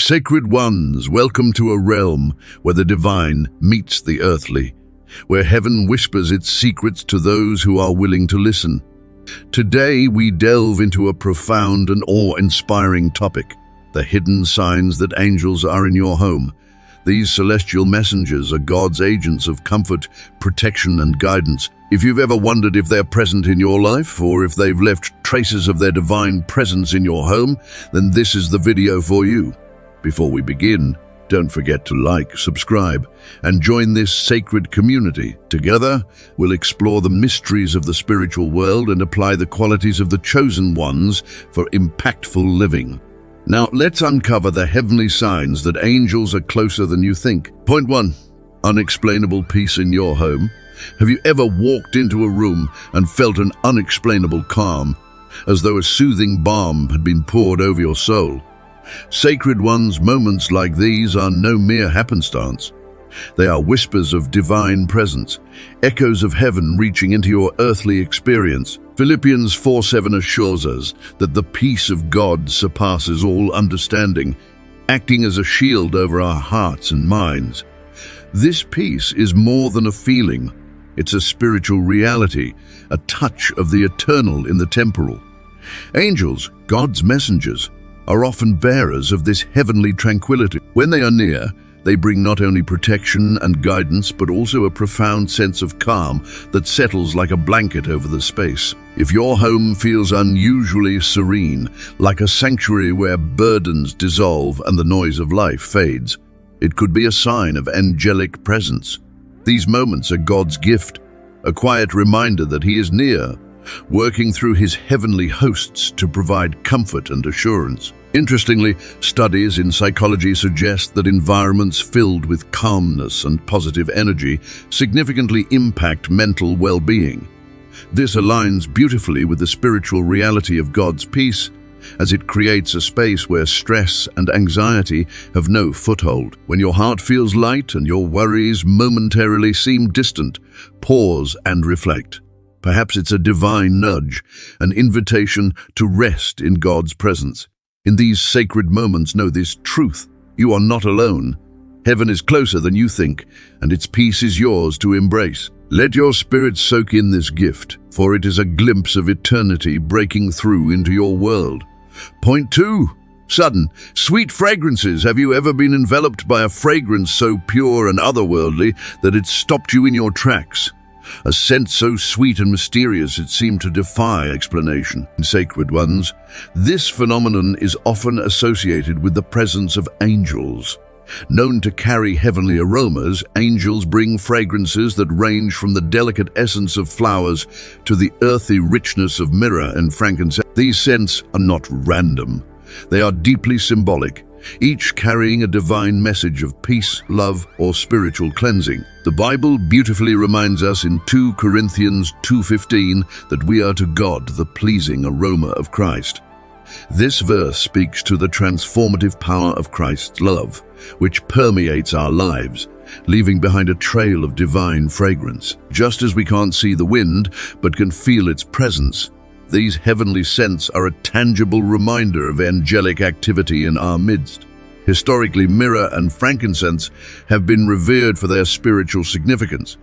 Sacred ones, welcome to a realm where the divine meets the earthly, where heaven whispers its secrets to those who are willing to listen. Today we delve into a profound and awe-inspiring topic, the hidden signs that angels are in your home. These celestial messengers are God's agents of comfort, protection, and guidance. If you've ever wondered if they're present in your life or if they've left traces of their divine presence in your home, then this is the video for you. Before we begin, don't forget to like, subscribe, and join this sacred community. Together, we'll explore the mysteries of the spiritual world and apply the qualities of the chosen ones for impactful living. Now, let's uncover the heavenly signs that angels are closer than you think. Point 1. Unexplainable peace in your home. Have you ever walked into a room and felt an unexplainable calm, as though a soothing balm had been poured over your soul? Sacred ones, moments like these are no mere happenstance. They are whispers of divine presence, echoes of heaven reaching into your earthly experience. Philippians 4:7 assures us that the peace of God surpasses all understanding, acting as a shield over our hearts and minds. This peace is more than a feeling. It's a spiritual reality, a touch of the eternal in the temporal. Angels, God's messengers, are often bearers of this heavenly tranquility. When they are near, they bring not only protection and guidance, but also a profound sense of calm that settles like a blanket over the space. If your home feels unusually serene, like a sanctuary where burdens dissolve and the noise of life fades, it could be a sign of angelic presence. These moments are God's gift, a quiet reminder that He is near, working through His heavenly hosts to provide comfort and assurance. Interestingly, studies in psychology suggest that environments filled with calmness and positive energy significantly impact mental well-being. This aligns beautifully with the spiritual reality of God's peace, as it creates a space where stress and anxiety have no foothold. When your heart feels light and your worries momentarily seem distant, pause and reflect. Perhaps it's a divine nudge, an invitation to rest in God's presence. In these sacred moments, know this truth: you are not alone. Heaven is closer than you think, and its peace is yours to embrace. Let your spirit soak in this gift, for it is a glimpse of eternity breaking through into your world. Point 2. Sudden, sweet fragrances. Have you ever been enveloped by a fragrance so pure and otherworldly that it stopped you in your tracks? A scent so sweet and mysterious it seemed to defy explanation. In sacred ones, this phenomenon is often associated with the presence of angels. Known to carry heavenly aromas, angels bring fragrances that range from the delicate essence of flowers to the earthy richness of myrrh and frankincense. These scents are not random. They are deeply symbolic, each carrying a divine message of peace, love, or spiritual cleansing. The Bible beautifully reminds us in 2 Corinthians 2:15 that we are to God the pleasing aroma of Christ. This verse speaks to the transformative power of Christ's love, which permeates our lives, leaving behind a trail of divine fragrance. Just as we can't see the wind, but can feel its presence, these heavenly scents are a tangible reminder of angelic activity in our midst. Historically, myrrh and frankincense have been revered for their spiritual significance.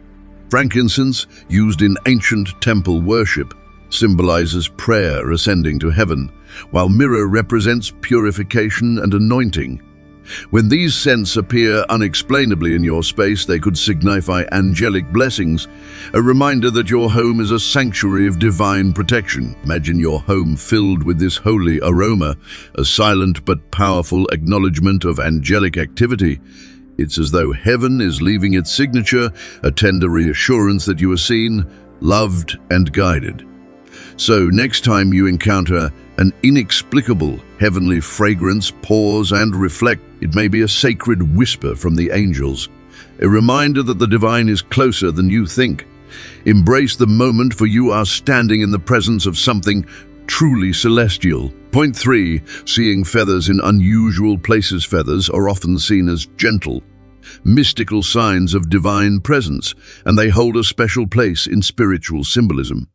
Frankincense, used in ancient temple worship, symbolizes prayer ascending to heaven, while myrrh represents purification and anointing. When these scents appear unexplainably in your space, they could signify angelic blessings, a reminder that your home is a sanctuary of divine protection. Imagine your home filled with this holy aroma, a silent but powerful acknowledgement of angelic activity. It's as though heaven is leaving its signature, a tender reassurance that you are seen, loved, and guided. So next time you encounter an inexplicable heavenly fragrance, pause and reflect. It may be a sacred whisper from the angels, a reminder that the divine is closer than you think. Embrace the moment, for you are standing in the presence of something truly celestial. Point 3. Seeing feathers in unusual places. Feathers are often seen as gentle, mystical signs of divine presence, and they hold a special place in spiritual symbolism.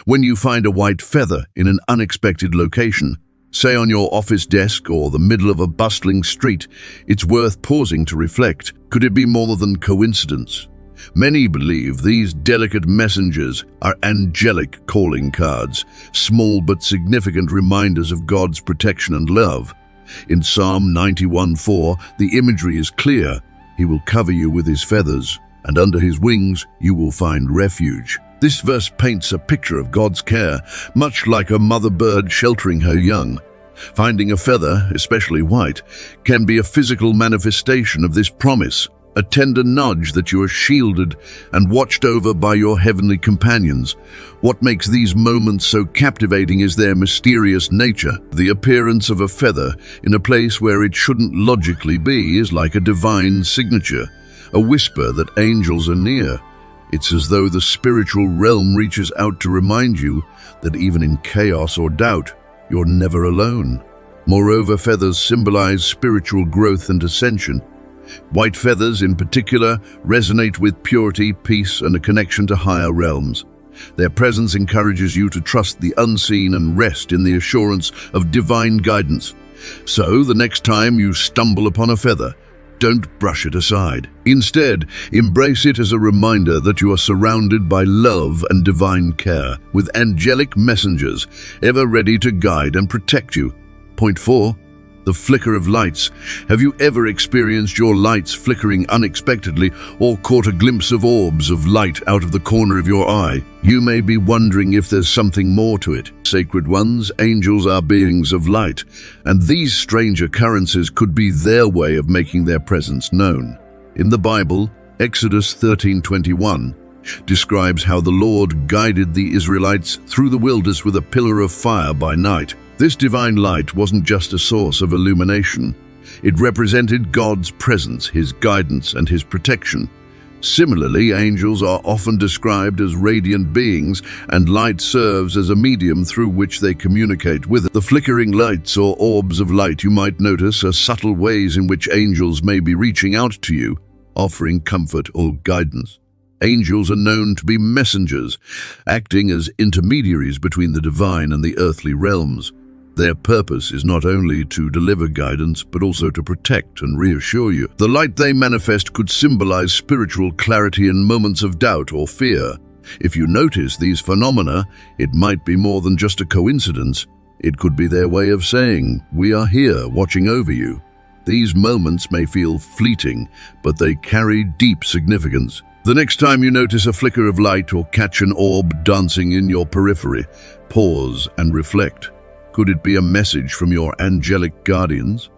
When you find a white feather in an unexpected location, Say on your office desk or the middle of a bustling street, it's worth pausing to reflect. Could it be more than coincidence? Many believe these delicate messengers are angelic calling cards, small but significant reminders of God's protection and love. In Psalm 91:4, the imagery is clear. He will cover you with his feathers, and under his wings you will find refuge. This verse paints a picture of God's care, much like a mother bird sheltering her young. Finding a feather, especially white, can be a physical manifestation of this promise, a tender nudge that you are shielded and watched over by your heavenly companions. What makes these moments so captivating is their mysterious nature. The appearance of a feather in a place where it shouldn't logically be is like a divine signature, a whisper that angels are near. It's as though the spiritual realm reaches out to remind you that even in chaos or doubt, you're never alone. Moreover, feathers symbolize spiritual growth and ascension. White feathers, in particular, resonate with purity, peace, and a connection to higher realms. Their presence encourages you to trust the unseen and rest in the assurance of divine guidance. So, the next time you stumble upon a feather, don't brush it aside. Instead, embrace it as a reminder that you are surrounded by love and divine care, with angelic messengers ever ready to guide and protect you. Point 4. The flicker of lights. Have you ever experienced your lights flickering unexpectedly or caught a glimpse of orbs of light out of the corner of your eye? You may be wondering if there's something more to it. Sacred ones, angels are beings of light, and these strange occurrences could be their way of making their presence known. In the Bible, Exodus 13:21 describes how the Lord guided the Israelites through the wilderness with a pillar of fire by night. This divine light wasn't just a source of illumination. It represented God's presence, his guidance, and his protection. Similarly, angels are often described as radiant beings, and light serves as a medium through which they communicate with it. The flickering lights or orbs of light you might notice are subtle ways in which angels may be reaching out to you, offering comfort or guidance. Angels are known to be messengers, acting as intermediaries between the divine and the earthly realms. Their purpose is not only to deliver guidance, but also to protect and reassure you. The light they manifest could symbolize spiritual clarity in moments of doubt or fear. If you notice these phenomena, it might be more than just a coincidence. It could be their way of saying, "We are here, watching over you." These moments may feel fleeting, but they carry deep significance. The next time you notice a flicker of light or catch an orb dancing in your periphery, pause and reflect. Could it be a message from your angelic guardians?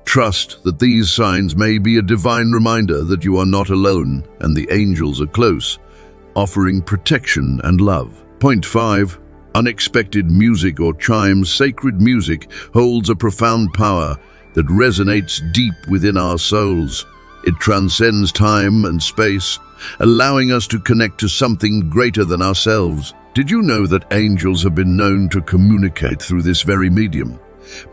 Trust that these signs may be a divine reminder that you are not alone and the angels are close, offering protection and love. Point 5. Unexpected music or chimes. Sacred music holds a profound power that resonates deep within our souls. It transcends time and space, allowing us to connect to something greater than ourselves. Did you know that angels have been known to communicate through this very medium?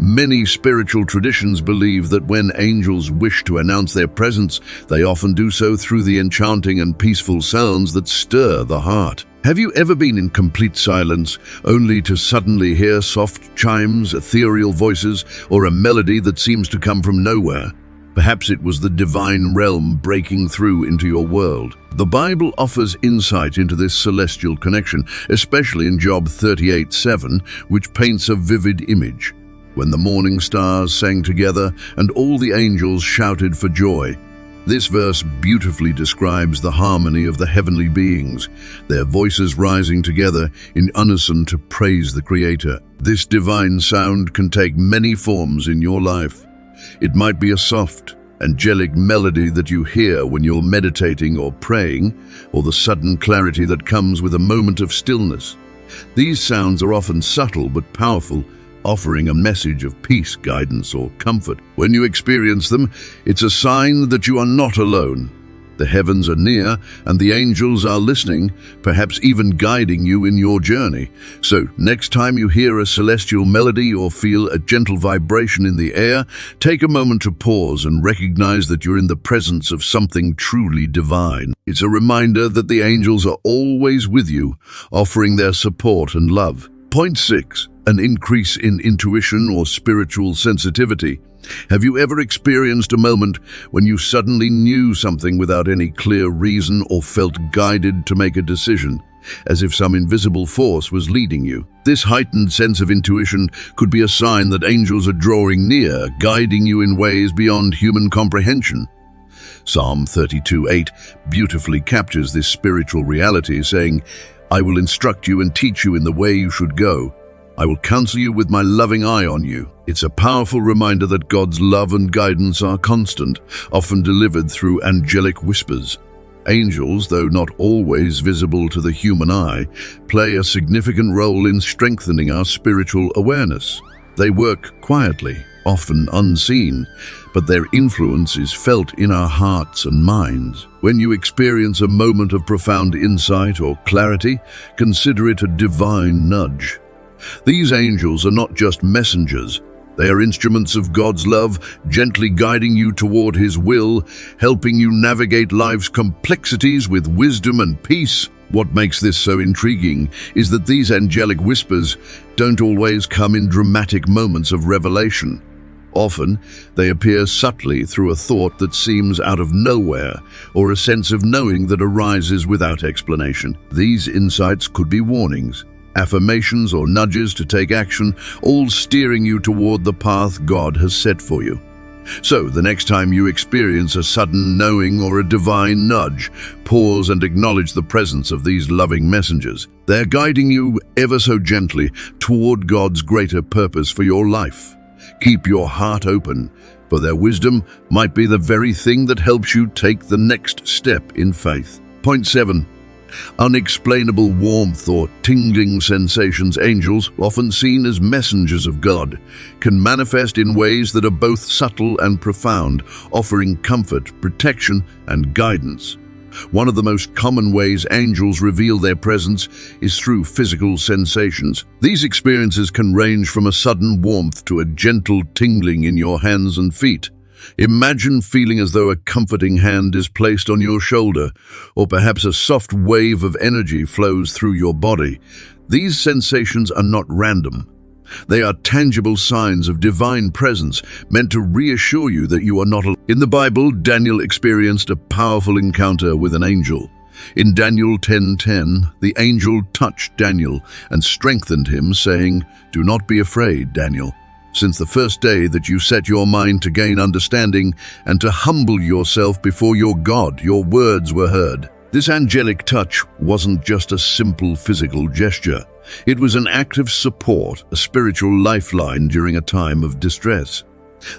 Many spiritual traditions believe that when angels wish to announce their presence, they often do so through the enchanting and peaceful sounds that stir the heart. Have you ever been in complete silence, only to suddenly hear soft chimes, ethereal voices, or a melody that seems to come from nowhere? Perhaps it was the divine realm breaking through into your world. The Bible offers insight into this celestial connection, especially in Job 38:7, which paints a vivid image. When the morning stars sang together and all the angels shouted for joy. This verse beautifully describes the harmony of the heavenly beings, their voices rising together in unison to praise the Creator. This divine sound can take many forms in your life. It might be a soft, angelic melody that you hear when you're meditating or praying, or the sudden clarity that comes with a moment of stillness. These sounds are often subtle but powerful, offering a message of peace, guidance, or comfort. When you experience them, it's a sign that you are not alone. The heavens are near, and the angels are listening, perhaps even guiding you in your journey. So, next time you hear a celestial melody or feel a gentle vibration in the air, take a moment to pause and recognize that you're in the presence of something truly divine. It's a reminder that the angels are always with you, offering their support and love. Point 6. an increase in intuition or spiritual sensitivity. Have you ever experienced a moment when you suddenly knew something without any clear reason or felt guided to make a decision, as if some invisible force was leading you? This heightened sense of intuition could be a sign that angels are drawing near, guiding you in ways beyond human comprehension. Psalm 32:8 beautifully captures this spiritual reality, saying, "I will instruct you and teach you in the way you should go. I will counsel you with my loving eye on you." It's a powerful reminder that God's love and guidance are constant, often delivered through angelic whispers. Angels, though not always visible to the human eye, play a significant role in strengthening our spiritual awareness. They work quietly, often unseen, but their influence is felt in our hearts and minds. When you experience a moment of profound insight or clarity, consider it a divine nudge. These angels are not just messengers. They are instruments of God's love, gently guiding you toward His will, helping you navigate life's complexities with wisdom and peace. What makes this so intriguing is that these angelic whispers don't always come in dramatic moments of revelation. Often, they appear subtly through a thought that seems out of nowhere, or a sense of knowing that arises without explanation. These insights could be warnings, affirmations, or nudges to take action, all steering you toward the path God has set for you. So, the next time you experience a sudden knowing or a divine nudge, pause and acknowledge the presence of these loving messengers. They're guiding you ever so gently toward God's greater purpose for your life. Keep your heart open, for their wisdom might be the very thing that helps you take the next step in faith. Point 7. Unexplainable warmth or tingling sensations. Angels, often seen as messengers of God, can manifest in ways that are both subtle and profound, offering comfort, protection, and guidance. One of the most common ways angels reveal their presence is through physical sensations. These experiences can range from a sudden warmth to a gentle tingling in your hands and feet. Imagine feeling as though a comforting hand is placed on your shoulder, or perhaps a soft wave of energy flows through your body. These sensations are not random. They are tangible signs of divine presence, meant to reassure you that you are not alone. In the Bible, Daniel experienced a powerful encounter with an angel. In Daniel 10:10, the angel touched Daniel and strengthened him, saying, "Do not be afraid, Daniel. Since the first day that you set your mind to gain understanding and to humble yourself before your God, your words were heard." This angelic touch wasn't just a simple physical gesture. It was an act of support, a spiritual lifeline during a time of distress.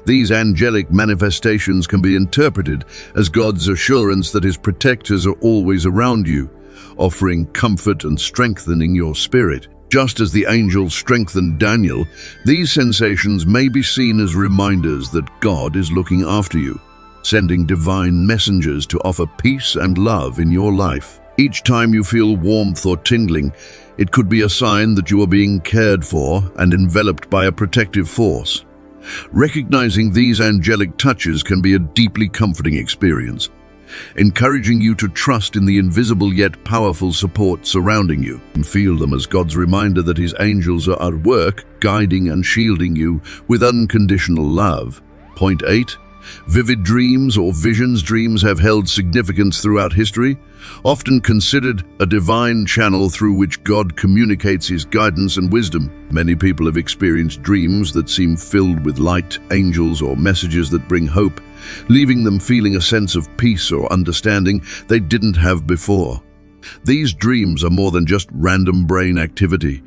These angelic manifestations can be interpreted as God's assurance that His protectors are always around you, offering comfort and strengthening your spirit. Just as the angel strengthened Daniel, these sensations may be seen as reminders that God is looking after you, sending divine messengers to offer peace and love in your life. Each time you feel warmth or tingling, it could be a sign that you are being cared for and enveloped by a protective force. Recognizing these angelic touches can be a deeply comforting experience, encouraging you to trust in the invisible yet powerful support surrounding you, and feel them as God's reminder that His angels are at work, guiding and shielding you with unconditional love. Point 8. Vivid dreams or visions. Dreams have held significance throughout history, often considered a divine channel through which God communicates His guidance and wisdom. Many people have experienced dreams that seem filled with light, angels, or messages that bring hope, leaving them feeling a sense of peace or understanding they didn't have before. These dreams are more than just random brain activity.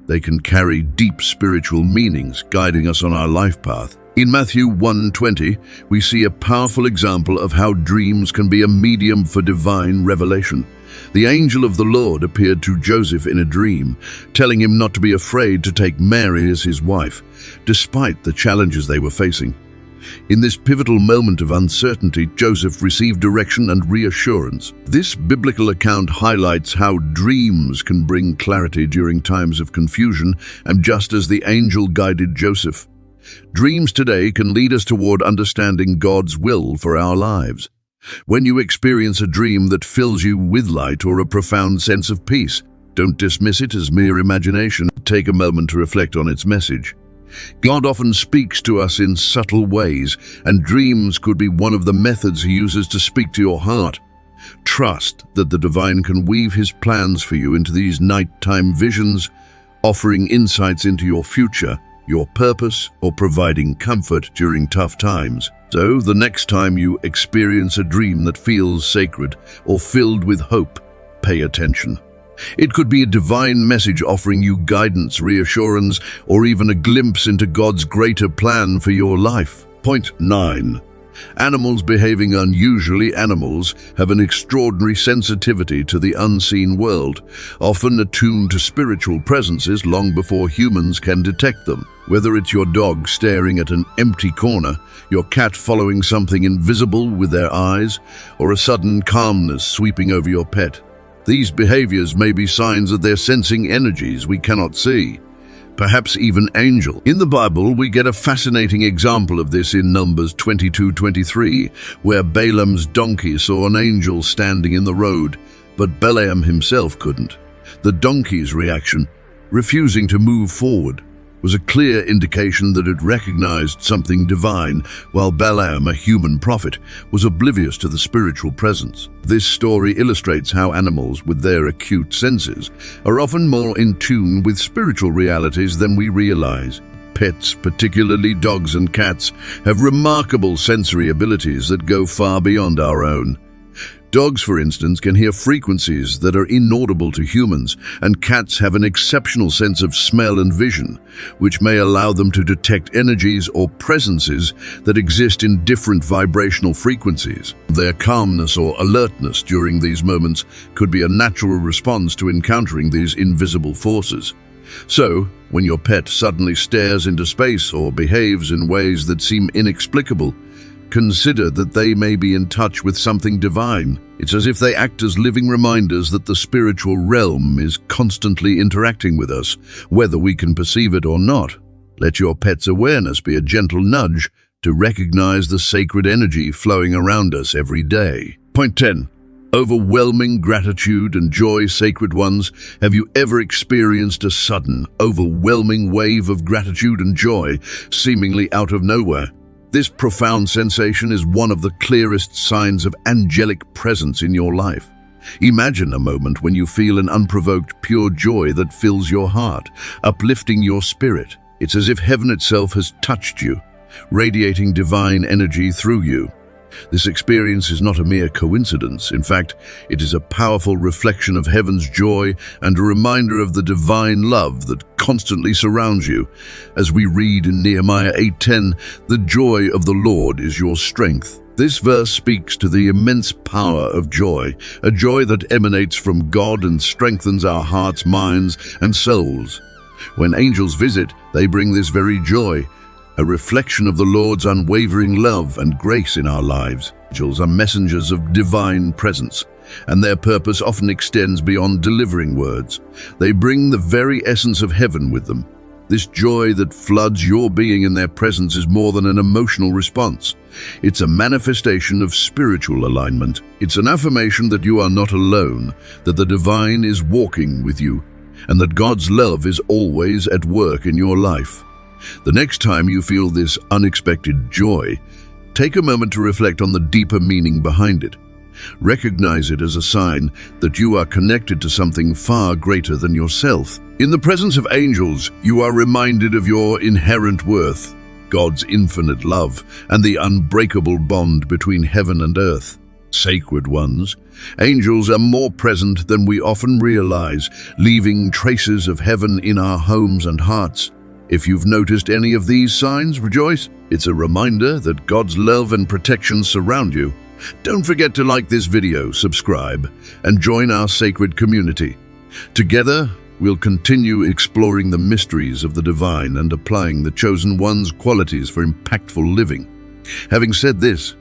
They can carry deep spiritual meanings, guiding us on our life path. In Matthew 1:20, we see a powerful example of how dreams can be a medium for divine revelation. The angel of the Lord appeared to Joseph in a dream, telling him not to be afraid to take Mary as his wife, despite the challenges they were facing. In this pivotal moment of uncertainty, Joseph received direction and reassurance. This biblical account highlights how dreams can bring clarity during times of confusion, and just as the angel guided Joseph, dreams today can lead us toward understanding God's will for our lives. When you experience a dream that fills you with light or a profound sense of peace, Don't dismiss it as mere imagination. Take a moment to reflect on its message. God often speaks to us in subtle ways, and dreams could be one of the methods He uses to speak to your heart. Trust that the divine can weave His plans for you into these nighttime visions, offering insights into your future, your purpose, or providing comfort during tough times. So, the next time you experience a dream that feels sacred or filled with hope, pay attention. It could be a divine message offering you guidance, reassurance, or even a glimpse into God's greater plan for your life. Point 9. Animals behaving unusually. Animals have an extraordinary sensitivity to the unseen world, often attuned to spiritual presences long before humans can detect them. Whether it's your dog staring at an empty corner, your cat following something invisible with their eyes, or a sudden calmness sweeping over your pet, these behaviors may be signs that they're sensing energies we cannot see, perhaps even angel. In the Bible, we get a fascinating example of this in Numbers 22:23, where Balaam's donkey saw an angel standing in the road, but Balaam himself couldn't. The donkey's reaction, refusing to move forward, was a clear indication that it recognized something divine, while Balaam, a human prophet, was oblivious to the spiritual presence. This story illustrates how animals, with their acute senses, are often more in tune with spiritual realities than we realize. Pets, particularly dogs and cats, have remarkable sensory abilities that go far beyond our own. Dogs, for instance, can hear frequencies that are inaudible to humans, and cats have an exceptional sense of smell and vision, which may allow them to detect energies or presences that exist in different vibrational frequencies. Their calmness or alertness during these moments could be a natural response to encountering these invisible forces. So, when your pet suddenly stares into space or behaves in ways that seem inexplicable, consider that they may be in touch with something divine. It's as if they act as living reminders that the spiritual realm is constantly interacting with us, whether we can perceive it or not. Let your pet's awareness be a gentle nudge to recognize the sacred energy flowing around us every day. Point 10. Overwhelming gratitude and joy. Sacred ones, have you ever experienced a sudden, overwhelming wave of gratitude and joy, seemingly out of nowhere? This profound sensation is one of the clearest signs of angelic presence in your life. Imagine a moment when you feel an unprovoked, pure joy that fills your heart, uplifting your spirit. It's as if heaven itself has touched you, radiating divine energy through you. This experience is not a mere coincidence. In fact, it is a powerful reflection of heaven's joy and a reminder of the divine love that constantly surrounds you. As we read in Nehemiah 8:10, "The joy of the Lord is your strength." This verse speaks to the immense power of joy, a joy that emanates from God and strengthens our hearts, minds, and souls. When angels visit, they bring this very joy, a reflection of the Lord's unwavering love and grace in our lives. Angels are messengers of divine presence, and their purpose often extends beyond delivering words. They bring the very essence of heaven with them. This joy that floods your being in their presence is more than an emotional response. It's a manifestation of spiritual alignment. It's an affirmation that you are not alone, that the divine is walking with you, and that God's love is always at work in your life. The next time you feel this unexpected joy, take a moment to reflect on the deeper meaning behind it. Recognize it as a sign that you are connected to something far greater than yourself. In the presence of angels, you are reminded of your inherent worth, God's infinite love, and the unbreakable bond between heaven and earth. Sacred ones, angels are more present than we often realize, leaving traces of heaven in our homes and hearts. If you've noticed any of these signs, rejoice. It's a reminder that God's love and protection surround you. Don't forget to like this video, subscribe, and join our sacred community. Together, we'll continue exploring the mysteries of the divine and applying the chosen one's qualities for impactful living. Having said this,